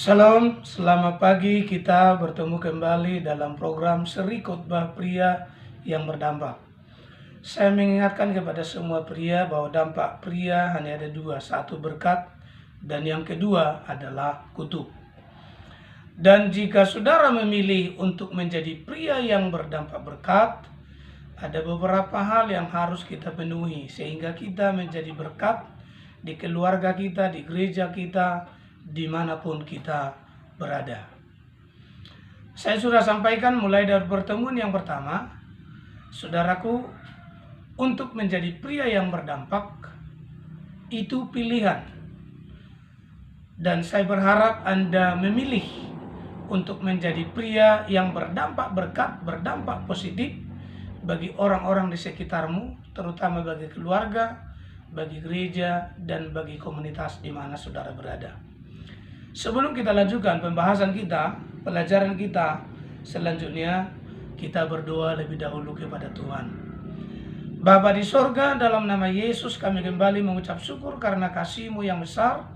Salam, selamat pagi. Kita bertemu kembali dalam program Seri Khotbah Pria yang Berdampak. Saya mengingatkan kepada semua pria bahwa dampak pria hanya ada dua, satu berkat dan yang kedua adalah kutuk. Dan jika saudara memilih untuk menjadi pria yang berdampak berkat, ada beberapa hal yang harus kita penuhi sehingga kita menjadi berkat di keluarga kita, di gereja kita, dimanapun kita berada. Saya sudah sampaikan mulai dari pertemuan yang pertama, saudaraku, untuk menjadi pria yang berdampak itu pilihan. Dan saya berharap Anda memilih untuk menjadi pria yang berdampak berkat, berdampak positif bagi orang-orang di sekitarmu, terutama bagi keluarga, bagi gereja, dan bagi komunitas di mana saudara berada. Sebelum kita lanjutkan pembahasan kita, pelajaran kita selanjutnya, kita berdoa lebih dahulu kepada Tuhan. Bapa di sorga, dalam nama Yesus kami kembali mengucap syukur karena kasih-Mu yang besar,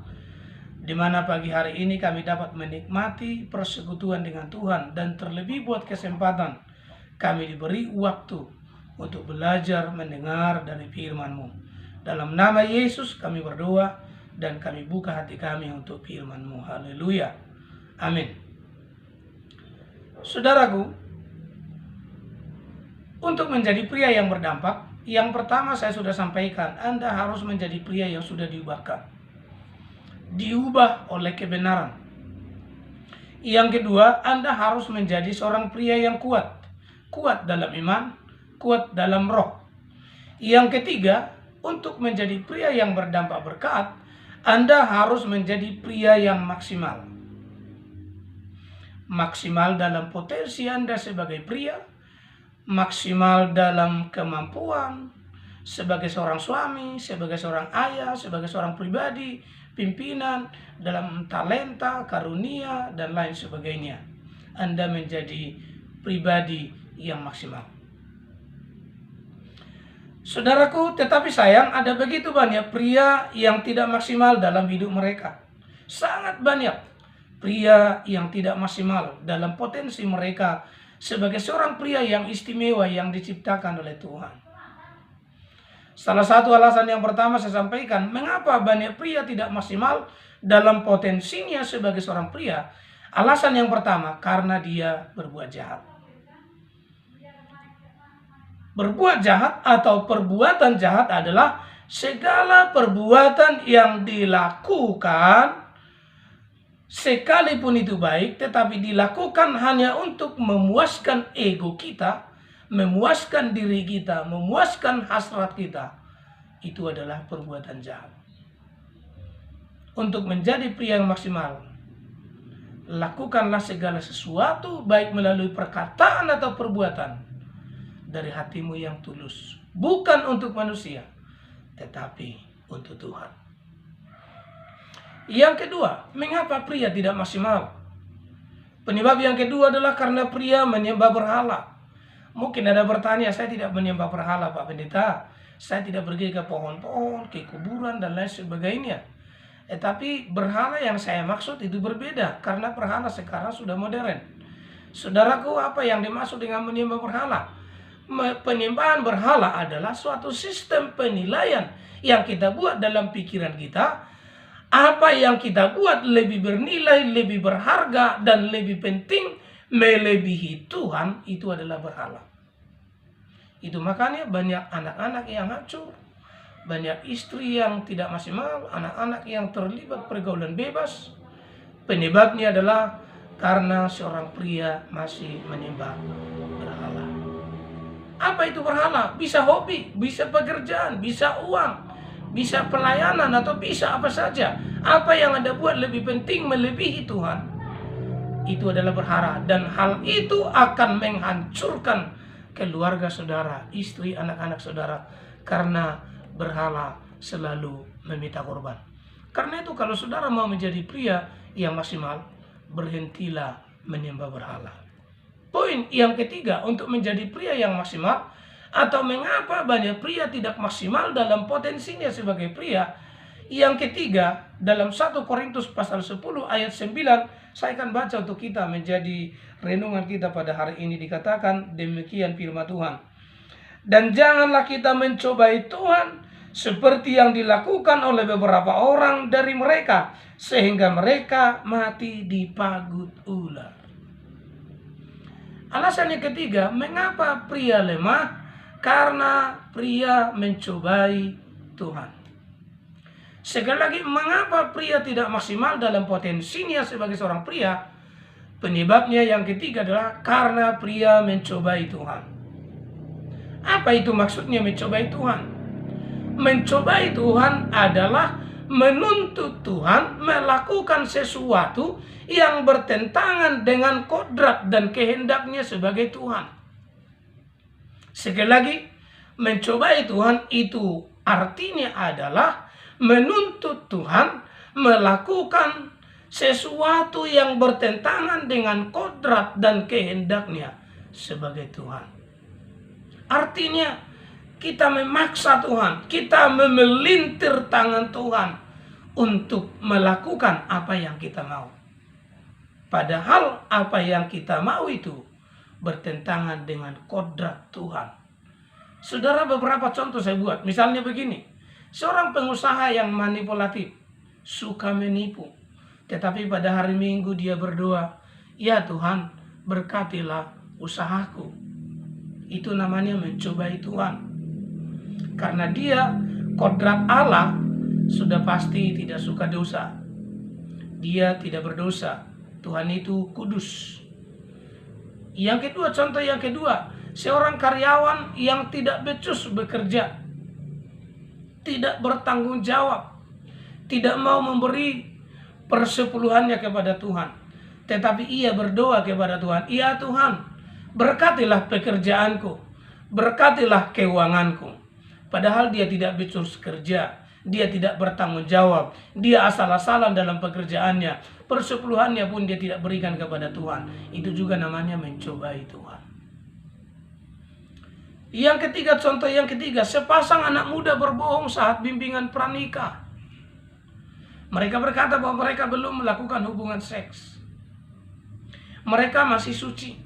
di mana pagi hari ini kami dapat menikmati persekutuan dengan Tuhan, dan terlebih buat kesempatan kami diberi waktu untuk belajar mendengar dari firman-Mu. Dalam nama Yesus kami berdoa, dan kami buka hati kami untuk firman-Mu. Haleluya. Amin. Saudaraku, untuk menjadi pria yang berdampak, yang pertama saya sudah sampaikan, Anda harus menjadi pria yang sudah diubahkan. Diubah oleh kebenaran. Yang kedua, Anda harus menjadi seorang pria yang kuat. Kuat dalam iman, kuat dalam roh. Yang ketiga, untuk menjadi pria yang berdampak berkat, Anda harus menjadi pria yang maksimal. Maksimal dalam potensi Anda sebagai pria, maksimal dalam kemampuan, sebagai seorang suami, sebagai seorang ayah, sebagai seorang pribadi, pimpinan, dalam talenta, karunia, dan lain sebagainya. Anda menjadi pribadi yang maksimal. Saudaraku, tetapi sayang ada begitu banyak pria yang tidak maksimal dalam hidup mereka. Sangat banyak pria yang tidak maksimal dalam potensi mereka sebagai seorang pria yang istimewa yang diciptakan oleh Tuhan. Salah satu alasan yang pertama saya sampaikan, mengapa banyak pria tidak maksimal dalam potensinya sebagai seorang pria. Alasan yang pertama, karena dia berbuat jahat. Berbuat jahat atau perbuatan jahat adalah segala perbuatan yang dilakukan, sekalipun itu baik, tetapi dilakukan hanya untuk memuaskan ego kita, memuaskan diri kita, memuaskan hasrat kita. Itu adalah perbuatan jahat. Untuk menjadi pria yang maksimal, lakukanlah segala sesuatu baik melalui perkataan atau perbuatan dari hatimu yang tulus, bukan untuk manusia, tetapi untuk Tuhan. Yang kedua, mengapa pria tidak maksimal? Penyebab yang kedua adalah karena pria menyembah berhala. Mungkin ada bertanya, saya tidak menyembah berhala Pak Pendeta, saya tidak pergi ke pohon-pohon, ke kuburan, dan lain sebagainya. Tapi berhala yang saya maksud itu berbeda, karena berhala sekarang sudah modern. Saudaraku, apa yang dimaksud dengan menyembah berhala? Penyembahan berhala adalah suatu sistem penilaian yang kita buat dalam pikiran kita. Apa yang kita buat lebih bernilai, lebih berharga, dan lebih penting melebihi Tuhan, itu adalah berhala. Itu makanya banyak anak-anak yang hancur, banyak istri yang tidak maksimal, anak-anak yang terlibat pergaulan bebas. Penyebabnya adalah karena seorang pria masih menyembah berhala. Apa itu berhala? Bisa hobi, bisa pekerjaan, bisa uang, bisa pelayanan, atau bisa apa saja. Apa yang Anda buat lebih penting melebihi Tuhan, itu adalah berhala. Dan hal itu akan menghancurkan keluarga saudara, istri, anak-anak saudara, karena berhala selalu meminta korban. Karena itu kalau saudara mau menjadi pria yang maksimal, berhentilah menyembah berhala. Poin yang ketiga, untuk menjadi pria yang maksimal, atau mengapa banyak pria tidak maksimal dalam potensinya sebagai pria, Yang ketiga, dalam 1 Korintus pasal 10 ayat 9, saya akan baca untuk kita menjadi renungan kita pada hari ini. Dikatakan demikian firman Tuhan. Dan janganlah kita mencobai Tuhan seperti yang dilakukan oleh beberapa orang dari mereka, sehingga mereka mati dipagut ular. Alasan yang ketiga, mengapa pria lemah? Karena pria mencobai Tuhan. Sekali lagi, mengapa pria tidak maksimal dalam potensinya sebagai seorang pria? Penyebabnya yang ketiga adalah karena pria mencobai Tuhan. Apa itu maksudnya mencobai Tuhan? Mencobai Tuhan adalah menuntut Tuhan melakukan sesuatu yang bertentangan dengan kodrat dan kehendaknya sebagai Tuhan. Sekali lagi, mencobai Tuhan itu artinya adalah menuntut Tuhan melakukan sesuatu yang bertentangan dengan kodrat dan kehendaknya sebagai Tuhan. Artinya kita memaksa Tuhan, kita memelintir tangan Tuhan untuk melakukan apa yang kita mau. Padahal apa yang kita mau itu bertentangan dengan kodrat Tuhan. Saudara, beberapa contoh saya buat. Misalnya begini, seorang pengusaha yang manipulatif, suka menipu. Tetapi pada hari Minggu dia berdoa, ya Tuhan, berkatilah usahaku. Itu namanya mencobai Tuhan. Karena dia, kodrat Allah, sudah pasti tidak suka dosa. Dia tidak berdosa. Tuhan itu kudus. Yang kedua, contoh yang kedua, seorang karyawan yang tidak becus bekerja, tidak bertanggung jawab, tidak mau memberi persepuluhannya kepada Tuhan, tetapi ia berdoa kepada Tuhan, ya Tuhan, berkatilah pekerjaanku, berkatilah keuanganku. Padahal dia tidak becus kerja, dia tidak bertanggung jawab, dia asal-asalan dalam pekerjaannya, persepuluhannya pun dia tidak berikan kepada Tuhan. Itu juga namanya mencobai Tuhan. Yang ketiga, contoh yang ketiga, sepasang anak muda berbohong saat bimbingan pranikah. Mereka berkata bahwa mereka belum melakukan hubungan seks. Mereka masih suci.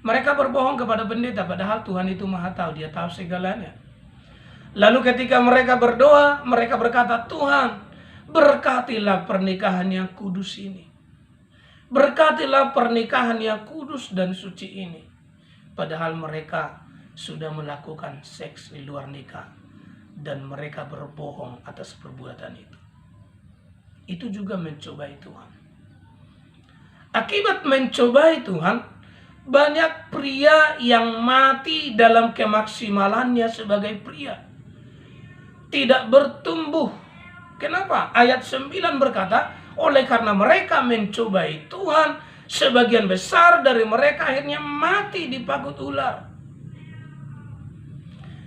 Mereka berbohong kepada pendeta, padahal Tuhan itu maha tahu, dia tahu segalanya. Lalu ketika mereka berdoa, mereka berkata, Tuhan, berkatilah pernikahan yang kudus ini. Berkatilah pernikahan yang kudus dan suci ini. Padahal mereka sudah melakukan seks di luar nikah. Dan mereka berbohong atas perbuatan itu. Itu juga mencobai Tuhan. Akibat mencobai Tuhan, banyak pria yang mati dalam kemaksimalannya sebagai pria. Tidak bertumbuh. Kenapa? Ayat 9 berkata, oleh karena mereka mencobai Tuhan, sebagian besar dari mereka akhirnya mati dipagut ular.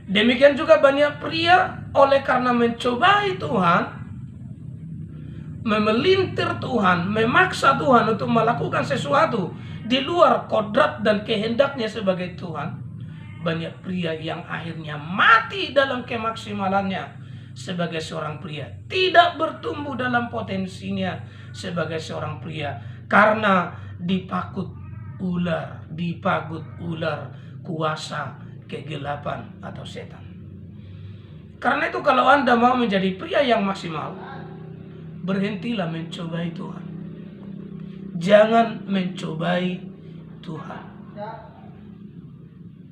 Demikian juga banyak pria oleh karena mencobai Tuhan, memelintir Tuhan, memaksa Tuhan untuk melakukan sesuatu di luar kodrat dan kehendaknya sebagai Tuhan. Banyak pria yang akhirnya mati dalam kemaksimalannya sebagai seorang pria, tidak bertumbuh dalam potensinya sebagai seorang pria karena dipagut ular kuasa kegelapan atau setan. Karena itu kalau Anda mau menjadi pria yang maksimal, berhentilah mencobai Tuhan. Jangan mencobai Tuhan.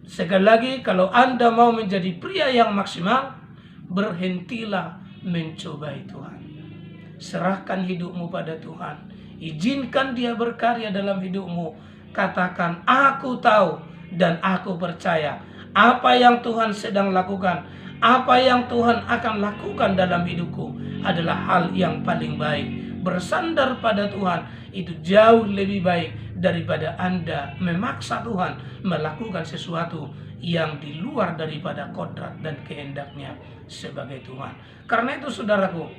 Sekali lagi, kalau Anda mau menjadi pria yang maksimal, berhentilah mencobai Tuhan. Serahkan hidupmu pada Tuhan. Izinkan Dia berkarya dalam hidupmu. Katakan, aku tahu dan aku percaya apa yang Tuhan sedang lakukan, apa yang Tuhan akan lakukan dalam hidupku adalah hal yang paling baik. Bersandar pada Tuhan itu jauh lebih baik daripada Anda memaksa Tuhan melakukan sesuatu yang di luar daripada kodrat dan kehendaknya sebagai Tuhan. Karena itu saudaraku,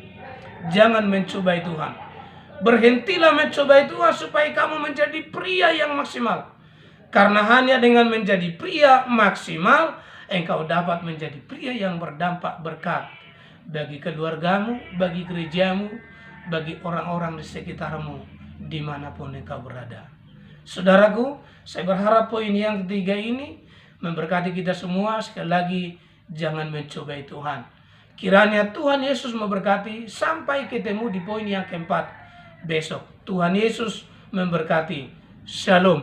jangan mencobai Tuhan. Berhentilah mencobai Tuhan supaya kamu menjadi pria yang maksimal. Karena hanya dengan menjadi pria maksimal, engkau dapat menjadi pria yang berdampak berkat bagi keluargamu, bagi gerejamu, bagi orang-orang di sekitarmu, dimanapun engkau berada. Saudaraku, saya berharap poin yang ketiga ini memberkati kita semua. Sekali lagi, jangan mencobai Tuhan. Kiranya Tuhan Yesus memberkati sampai ketemu di poin yang keempat besok. Tuhan Yesus memberkati. Shalom.